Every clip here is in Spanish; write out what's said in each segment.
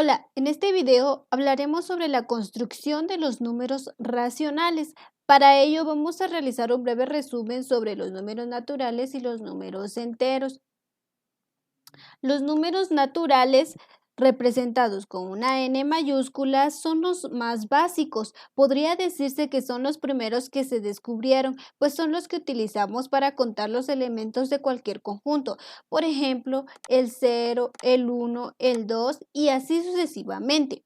Hola, en este video hablaremos sobre la construcción de los números racionales. Para ello vamos a realizar un breve resumen sobre los números naturales y los números enteros. Los números naturales representados con una n mayúscula son los más básicos. Podría decirse que son los primeros que se descubrieron, pues son los que utilizamos para contar los elementos de cualquier conjunto. Por ejemplo, el 0, el 1, el 2 y así sucesivamente.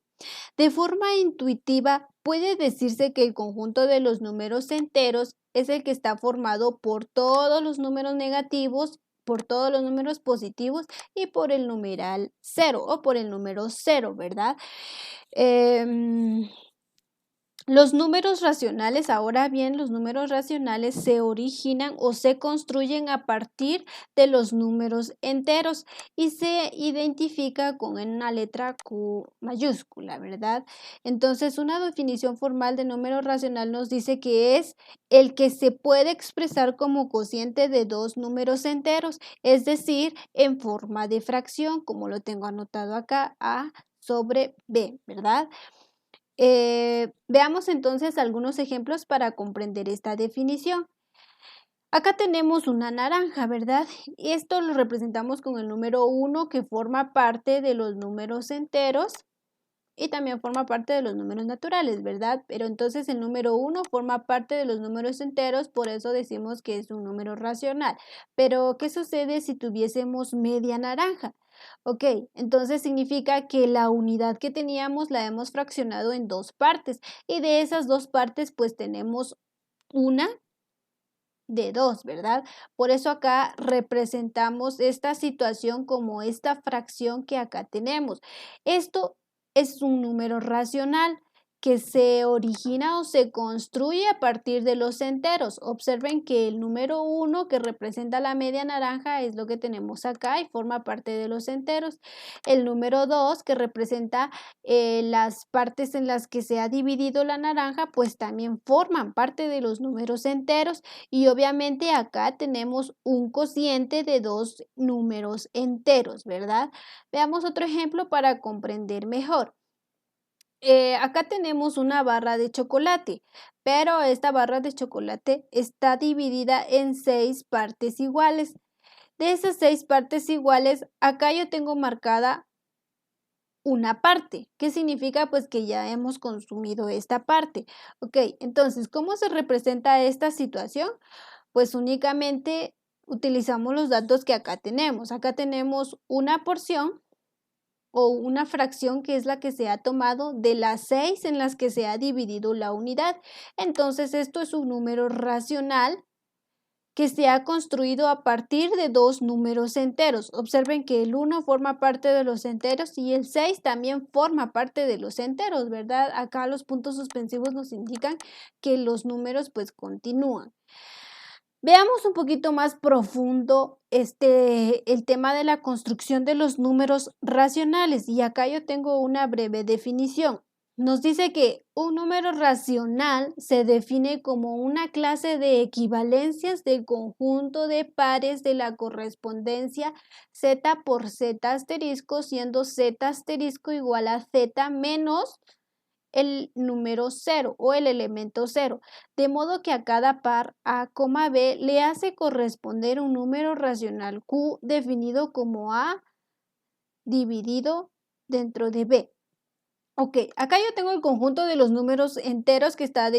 De forma intuitiva, puede decirse que el conjunto de los números enteros es el que está formado por todos los números negativos, por todos los números positivos y por el numeral 0 o por el número 0, ¿verdad? Los números racionales, ahora bien, los números racionales se originan o se construyen a partir de los números enteros y se identifica con una letra Q mayúscula, ¿verdad? Entonces, una definición formal de número racional nos dice que es el que se puede expresar como cociente de dos números enteros, es decir, en forma de fracción, como lo tengo anotado acá, A sobre B, ¿verdad? Veamos entonces algunos ejemplos para comprender esta definición. Acá tenemos una naranja, ¿verdad? Y esto lo representamos con el número 1 que forma parte de los números enteros y también forma parte de los números naturales, ¿verdad? Pero entonces el número 1 forma parte de los números enteros, por eso decimos que es un número racional. Pero, ¿qué sucede si tuviésemos media naranja? Ok, entonces significa que la unidad que teníamos la hemos fraccionado en dos partes y de esas dos partes pues tenemos una de dos, ¿verdad? Por eso acá representamos esta situación como esta fracción que acá tenemos. Esto es un número racional que se origina o se construye a partir de los enteros. Observen que el número 1 que representa la media naranja es lo que tenemos acá y forma parte de los enteros. El número 2 que representa las partes en las que se ha dividido la naranja pues también forman parte de los números enteros y obviamente acá tenemos un cociente de dos números enteros, ¿verdad? Veamos otro ejemplo para comprender mejor. Acá tenemos una barra de chocolate, pero esta barra de chocolate está dividida en 6 partes iguales. De esas 6 partes iguales, acá yo tengo marcada una parte. ¿Qué significa? Pues que ya hemos consumido esta parte. Ok, entonces, ¿cómo se representa esta situación? Pues únicamente utilizamos los datos que acá tenemos. Acá tenemos una porción o una fracción que es la que se ha tomado de las 6 en las que se ha dividido la unidad. Entonces, esto es un número racional que se ha construido a partir de dos números enteros. Observen que el 1 forma parte de los enteros y el 6 también forma parte de los enteros, ¿verdad? Acá los puntos suspensivos nos indican que los números pues continúan. Veamos un poquito más profundo el tema de la construcción de los números racionales y acá yo tengo una breve definición. Nos dice que un número racional se define como una clase de equivalencias del conjunto de pares de la correspondencia z por z asterisco, siendo z asterisco igual a z menos el número 0 o el elemento 0, de modo que a cada par A, B le hace corresponder un número racional Q definido como A dividido dentro de B. Ok, acá yo tengo el conjunto de los números enteros que está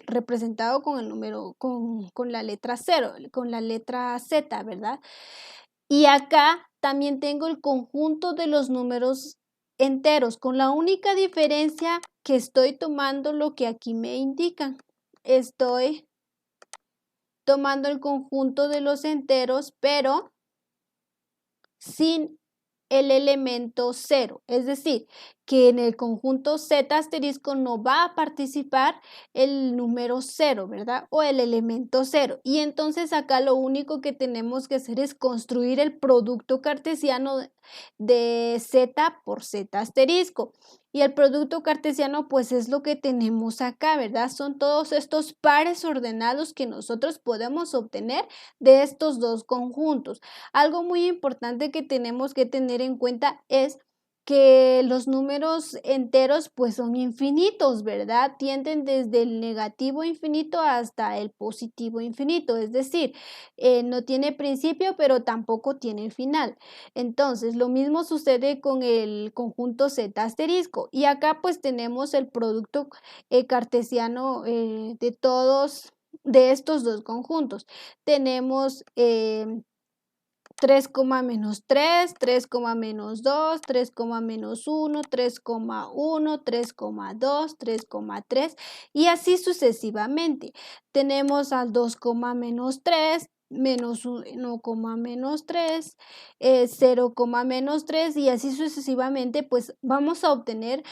representado con el número, con la letra 0, con la letra Z, ¿verdad? Y acá también tengo el conjunto de los números enteros, con la única diferencia que estoy tomando lo que aquí me indican. Estoy tomando el conjunto de los enteros, pero sin el elemento 0, es decir, que en el conjunto Z asterisco no va a participar el número 0, ¿verdad? O el elemento 0. Y entonces acá lo único que tenemos que hacer es construir el producto cartesiano de Z por Z asterisco. Y el producto cartesiano pues es lo que tenemos acá, ¿verdad? Son todos estos pares ordenados que nosotros podemos obtener de estos dos conjuntos. Algo muy importante que tenemos que tener en cuenta es que los números enteros pues son infinitos, ¿verdad? Tienden desde el negativo infinito hasta el positivo infinito, es decir, no tiene principio pero tampoco tiene final. Entonces, lo mismo sucede con el conjunto Z asterisco y acá pues tenemos el producto cartesiano de todos de estos dos conjuntos. Tenemos 3, menos 3, 3, menos 2, 3, menos 1, 3,1, 3,2, 3,3 y así sucesivamente. Tenemos al 2, menos 3, menos 1, menos 3, 0, menos 3 y así sucesivamente, pues vamos a obtener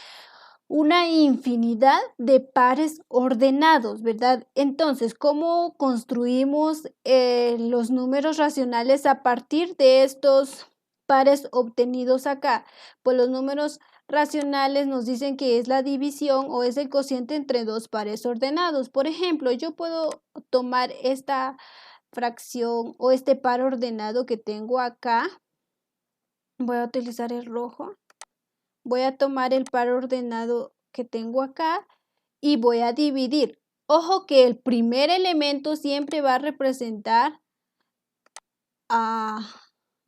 una infinidad de pares ordenados, ¿verdad? Entonces, ¿cómo construimos los números racionales a partir de estos pares obtenidos acá? Pues los números racionales nos dicen que es la división o es el cociente entre dos pares ordenados. Por ejemplo, yo puedo tomar esta fracción o este par ordenado que tengo acá. Voy a utilizar el rojo. Voy a tomar el par ordenado que tengo acá y voy a dividir. Ojo que el primer elemento siempre va a representar a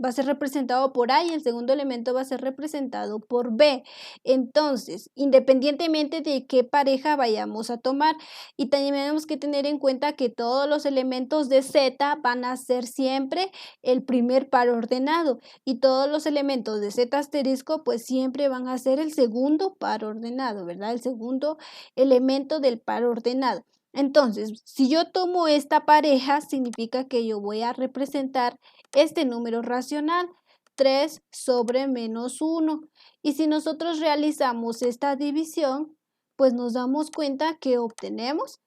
va a ser representado por A y el segundo elemento va a ser representado por B. Entonces, independientemente de qué pareja vayamos a tomar, y también tenemos que tener en cuenta que todos los elementos de Z van a ser siempre el primer par ordenado y todos los elementos de Z asterisco pues siempre van a ser el segundo par ordenado, ¿verdad? El segundo elemento del par ordenado. Entonces, si yo tomo esta pareja, significa que yo voy a representar este número racional, 3 sobre menos 1. Y si nosotros realizamos esta división, pues nos damos cuenta que obtenemos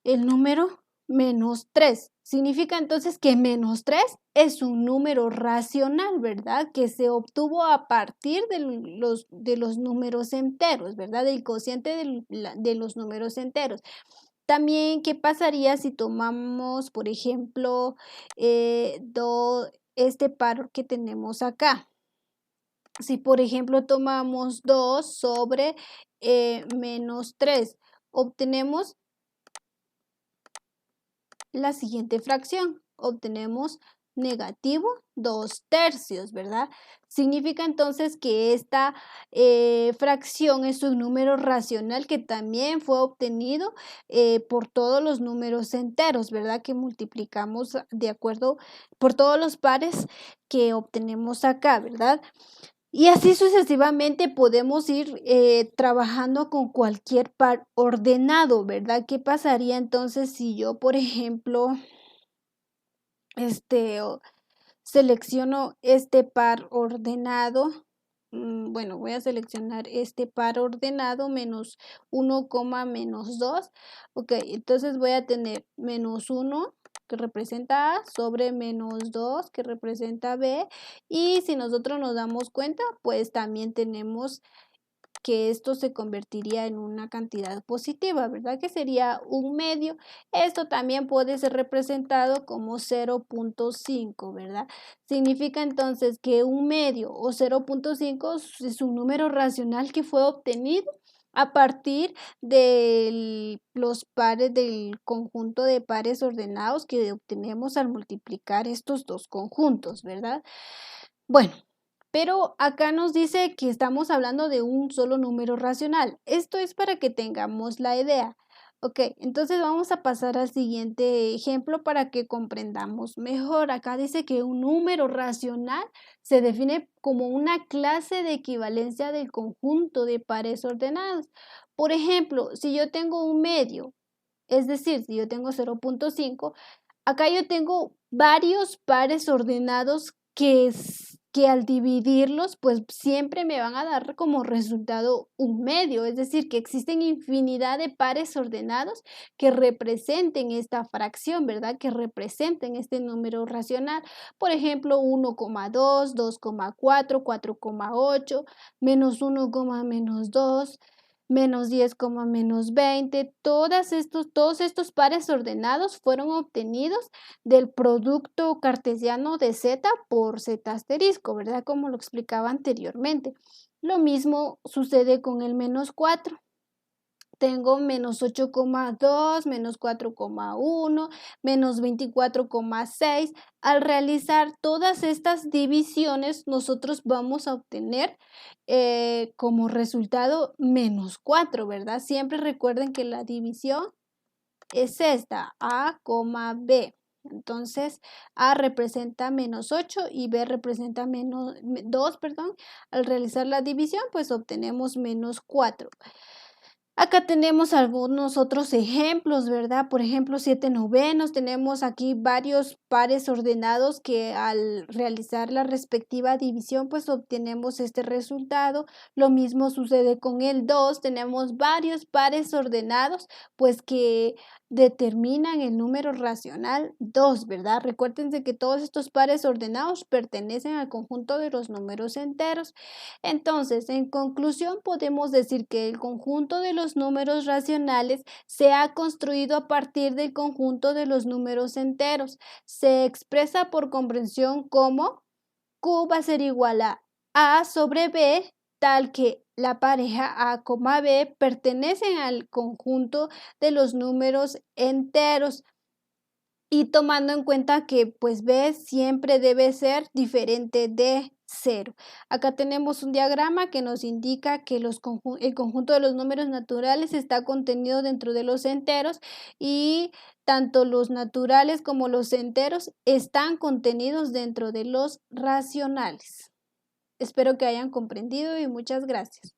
el número menos 3. Significa entonces que menos 3 es un número racional, ¿verdad? Que se obtuvo a partir de los números enteros, ¿verdad? Del cociente de los números enteros. También, ¿qué pasaría si tomamos, por ejemplo, este par que tenemos acá? Si, por ejemplo, tomamos 2 sobre menos 3, obtenemos la siguiente fracción. Obtenemos negativo 2/3, ¿verdad? Significa entonces que esta fracción es un número racional que también fue obtenido por todos los números enteros, ¿verdad? Que multiplicamos de acuerdo por todos los pares que obtenemos acá, ¿verdad? Y así sucesivamente podemos ir trabajando con cualquier par ordenado, ¿verdad? ¿Qué pasaría entonces si yo, por ejemplo, selecciono este par ordenado? Bueno, voy a seleccionar este par ordenado menos 1, menos 2. Ok, entonces voy a tener menos 1 que representa A sobre menos 2 que representa B. Y si nosotros nos damos cuenta, pues también tenemos que esto se convertiría en una cantidad positiva, ¿verdad? Que sería un medio. Esto también puede ser representado como 0,5, ¿verdad? Significa entonces que un medio o 0,5 es un número racional que fue obtenido a partir de los pares del conjunto de pares ordenados que obtenemos al multiplicar estos dos conjuntos, ¿verdad? Bueno, pero acá nos dice que estamos hablando de un solo número racional. Esto es para que tengamos la idea. Ok, entonces vamos a pasar al siguiente ejemplo para que comprendamos mejor. Acá dice que un número racional se define como una clase de equivalencia del conjunto de pares ordenados. Por ejemplo, si yo tengo un medio, es decir, si yo tengo 0,5, acá yo tengo varios pares ordenados que al dividirlos, pues siempre me van a dar como resultado un medio, es decir, que existen infinidad de pares ordenados que representen esta fracción, ¿verdad? Que representen este número racional. Por ejemplo, 1,2, 2,4, 4,8, menos 1, menos 2, menos 10, menos 20, todos estos pares ordenados fueron obtenidos del producto cartesiano de z por z asterisco, ¿verdad? Como lo explicaba anteriormente. Lo mismo sucede con el menos 4. Tengo menos 8,2, menos 4,1, menos 24,6. Al realizar todas estas divisiones, nosotros vamos a obtener como resultado menos 4, ¿verdad? Siempre recuerden que la división es esta, A, B. Entonces, A representa menos 8 y B representa menos 2, perdón. Al realizar la división, pues obtenemos menos 4. Acá tenemos algunos otros ejemplos, ¿verdad? Por ejemplo, 7 novenos. Tenemos aquí varios pares ordenados que al realizar la respectiva división, pues obtenemos este resultado. Lo mismo sucede con el 2. Tenemos varios pares ordenados, pues que determinan el número racional 2, ¿verdad? Recuérdense que todos estos pares ordenados pertenecen al conjunto de los números enteros. Entonces, en conclusión, podemos decir que el conjunto de los números racionales se ha construido a partir del conjunto de los números enteros. Se expresa por comprensión como Q va a ser igual a sobre B, tal que la pareja A, B pertenecen al conjunto de los números enteros. Y tomando en cuenta que pues B siempre debe ser diferente de 0. Acá tenemos un diagrama que nos indica que el conjunto de los números naturales está contenido dentro de los enteros y tanto los naturales como los enteros están contenidos dentro de los racionales. Espero que hayan comprendido y muchas gracias.